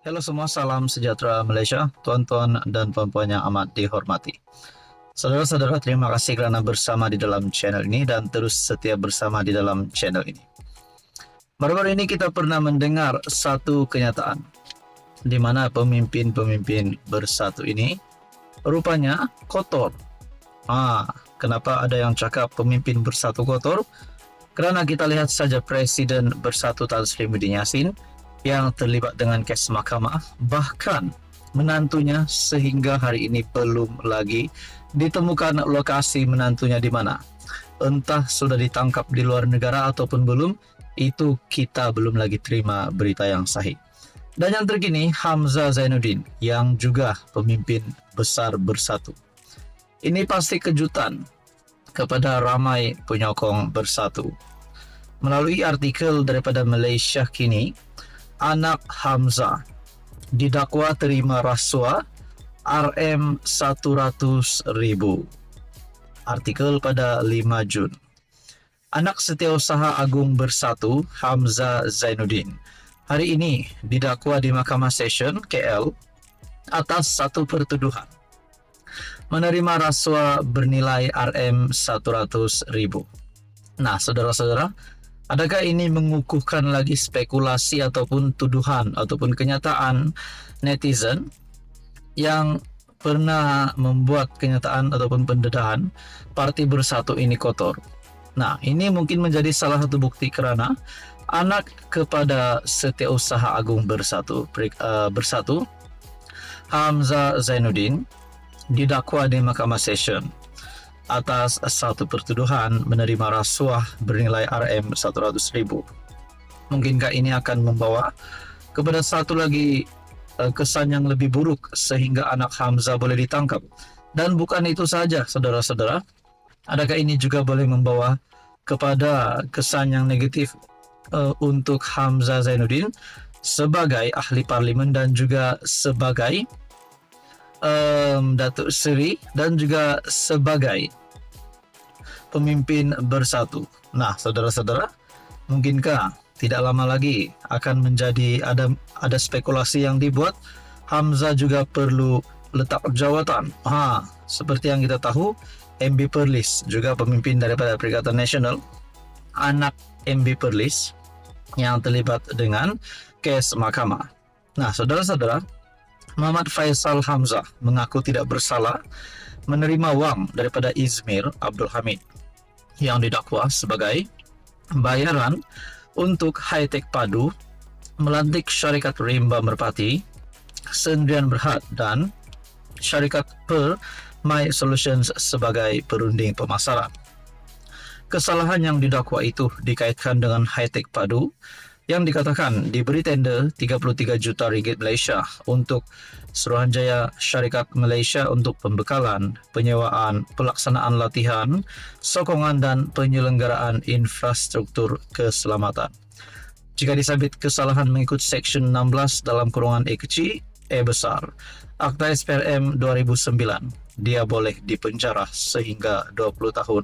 Halo semua, salam sejahtera Malaysia, tuan-tuan dan puan-puan yang amat dihormati. Saudara-saudara, terima kasih kerana bersama di dalam channel ini dan terus setia bersama di dalam channel ini. Baru-baru ini kita pernah mendengar satu kenyataan, di mana pemimpin-pemimpin bersatu ini rupanya kotor. Kenapa ada yang cakap pemimpin bersatu kotor? Kerana kita lihat saja Presiden Bersatu Tan Sri Muhyiddin Yassin yang terlibat dengan kes mahkamah, bahkan menantunya sehingga hari ini belum lagi ditemukan lokasi menantunya di mana. Entah sudah ditangkap di luar negara ataupun belum, itu kita belum lagi terima berita yang sahih. Dan yang terkini, Hamzah Zainuddin yang juga pemimpin besar Bersatu. Ini pasti kejutan kepada ramai penyokong Bersatu. Melalui artikel daripada Malaysia Kini, anak Hamzah didakwa terima rasuah RM100,000. Artikel pada 5 Jun. Anak Setiausaha Agung Bersatu, Hamzah Zainuddin, hari ini didakwa di Mahkamah Session KL atas satu pertuduhan menerima rasuah bernilai RM100,000. Nah, saudara-saudara, adakah ini mengukuhkan lagi spekulasi ataupun tuduhan ataupun kenyataan netizen yang pernah membuat kenyataan ataupun pendedahan parti Bersatu ini kotor? Nah, ini mungkin menjadi salah satu bukti kerana anak kepada Setiausaha Agung Bersatu, Hamzah Zainuddin, didakwa di Mahkamah Session atas satu pertuduhan menerima rasuah bernilai RM100,000. Mungkinkah ini akan membawa kepada satu lagi kesan yang lebih buruk sehingga anak Hamzah boleh ditangkap? Dan bukan itu saja, saudara-saudara, adakah ini juga boleh membawa kepada kesan yang negatif untuk Hamzah Zainuddin sebagai ahli parlimen dan juga sebagai Datuk Seri dan juga sebagai pemimpin Bersatu? Nah, saudara-saudara, mungkinkah tidak lama lagi akan menjadi ada spekulasi yang dibuat Hamzah juga perlu letak jawatan. Seperti yang kita tahu, MB Perlis juga pemimpin daripada Perikatan Nasional, anak MB Perlis yang terlibat dengan kes mahkamah. Nah, saudara-saudara, Muhammad Faisal Hamzah mengaku tidak bersalah menerima wang daripada Izmir Abdul Hamid yang didakwa sebagai bayaran untuk Hi-Tech Padu melantik syarikat Rimba Merpati, Sendirian Berhad dan syarikat Per My Solutions sebagai perunding pemasaran. Kesalahan yang didakwa itu dikaitkan dengan Hi-Tech Padu yang dikatakan diberi tender 33 juta ringgit Malaysia untuk Suruhanjaya Syarikat Malaysia untuk pembekalan, penyewaan, pelaksanaan latihan, sokongan dan penyelenggaraan infrastruktur keselamatan. Jika disabit kesalahan mengikut Seksyen 16 dalam kurungan E kecil, E besar, Akta SPRM 2009, dia boleh dipenjara sehingga 20 tahun,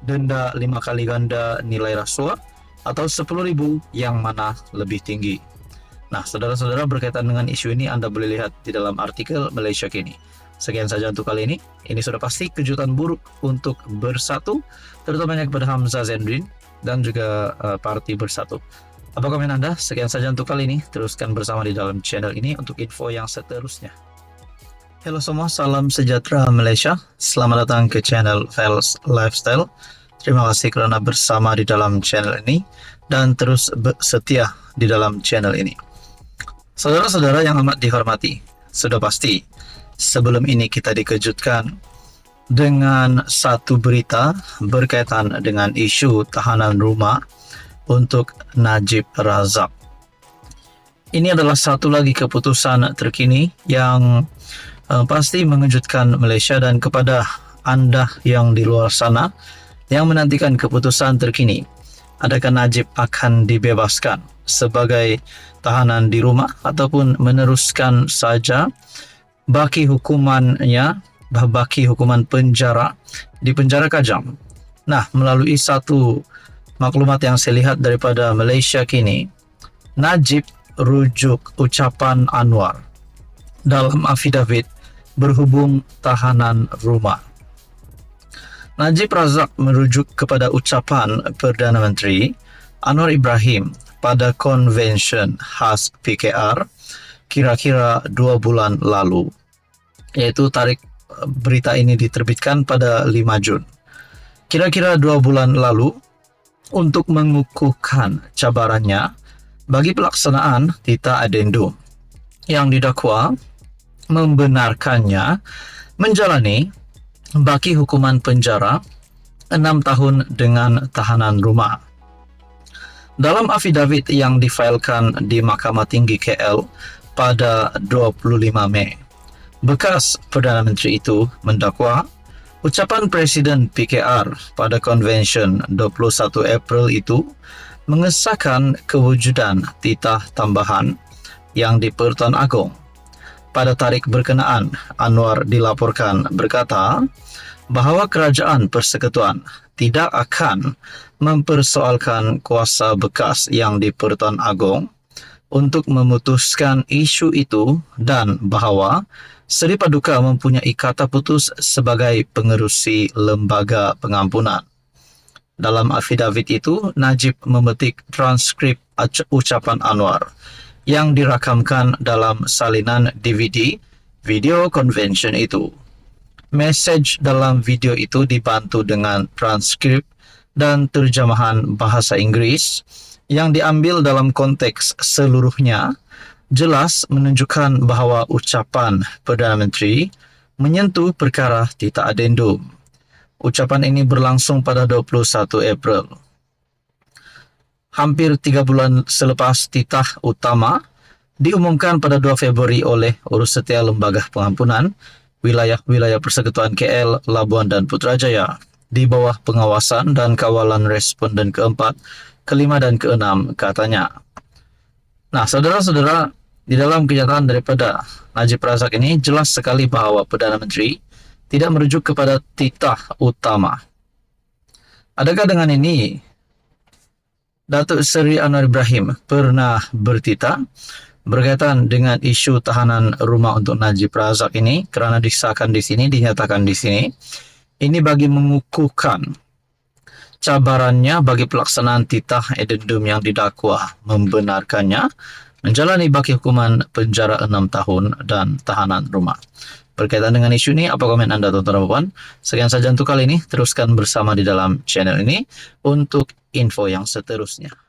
denda 5 kali ganda nilai rasuah, atau 10,000 yang mana lebih tinggi. Nah, saudara-saudara, berkaitan dengan isu ini Anda boleh lihat di dalam artikel Malaysia Kini. Sekian saja untuk kali ini. Ini sudah pasti kejutan buruk untuk Bersatu, terutamanya kepada Hamzah Zainuddin dan juga parti Bersatu. Apa komen Anda? Sekian saja untuk kali ini. Teruskan bersama di dalam channel ini untuk info yang seterusnya. Halo semua, salam sejahtera Malaysia. Selamat datang ke channel Fels Lifestyle. Terima kasih kerana bersama di dalam channel ini dan terus setia di dalam channel ini. Saudara-saudara yang amat dihormati, sudah pasti sebelum ini kita dikejutkan dengan satu berita berkaitan dengan isu tahanan rumah untuk Najib Razak. Ini adalah satu lagi keputusan terkini yang pasti mengejutkan Malaysia dan kepada Anda yang di luar sana yang menantikan keputusan terkini. Adakah Najib akan dibebaskan sebagai tahanan di rumah ataupun meneruskan saja baki hukumannya, baki hukuman penjara di penjara Kajang? Nah, melalui satu maklumat yang saya lihat daripada Malaysia Kini, Najib rujuk ucapan Anwar dalam afidavit berhubung tahanan rumah. Najib Razak merujuk kepada ucapan Perdana Menteri Anwar Ibrahim pada konvensyen khas PKR kira-kira 2 bulan lalu, yaitu tarikh berita ini diterbitkan pada 5 Jun. Kira-kira 2 bulan lalu untuk mengukuhkan cabarannya bagi pelaksanaan tita addendum yang didakwa membenarkannya menjalani baki hukuman penjara 6 tahun dengan tahanan rumah. Dalam afidavit yang difailkan di Mahkamah Tinggi KL pada 25 Mei, bekas Perdana Menteri itu mendakwa ucapan Presiden PKR pada konvensyen 21 April itu mengesahkan kewujudan titah tambahan yang di Pertuan Agong. Pada tarikh berkenaan, Anwar dilaporkan berkata bahawa Kerajaan Persekutuan tidak akan mempersoalkan kuasa bekas yang di Pertuan Agong untuk memutuskan isu itu dan bahawa Seri Paduka mempunyai kata putus sebagai pengerusi lembaga pengampunan. Dalam afidavit itu, Najib memetik transkrip ucapan Anwar yang dirakamkan dalam salinan DVD video convention itu. Mesej dalam video itu dibantu dengan transkrip dan terjemahan bahasa Inggeris yang diambil dalam konteks seluruhnya, jelas menunjukkan bahawa ucapan Perdana Menteri menyentuh perkara tita addendum. Ucapan ini berlangsung pada 21 April. Hampir 3 bulan selepas titah utama diumumkan pada 2 Februari oleh Urusetia Lembaga Pengampunan wilayah-wilayah Persekutuan KL, Labuan dan Putrajaya di bawah pengawasan dan kawalan responden keempat, kelima dan keenam katanya. Nah, saudara-saudara, di dalam kenyataan daripada Najib Razak ini jelas sekali bahawa Perdana Menteri tidak merujuk kepada titah utama. Adakah dengan ini Datuk Seri Anwar Ibrahim pernah bertitah berkaitan dengan isu tahanan rumah untuk Najib Razak ini, kerana disahkan di sini, dinyatakan di sini, ini bagi mengukuhkan cabarannya bagi pelaksanaan titah addendum yang didakwa membenarkannya menjalani baki hukuman penjara 6 tahun dan tahanan rumah. Berkaitan dengan isu ini, apa komen anda tuan-tuan dan puan? Sekian saja untuk kali ini, teruskan bersama di dalam channel ini untuk info yang seterusnya.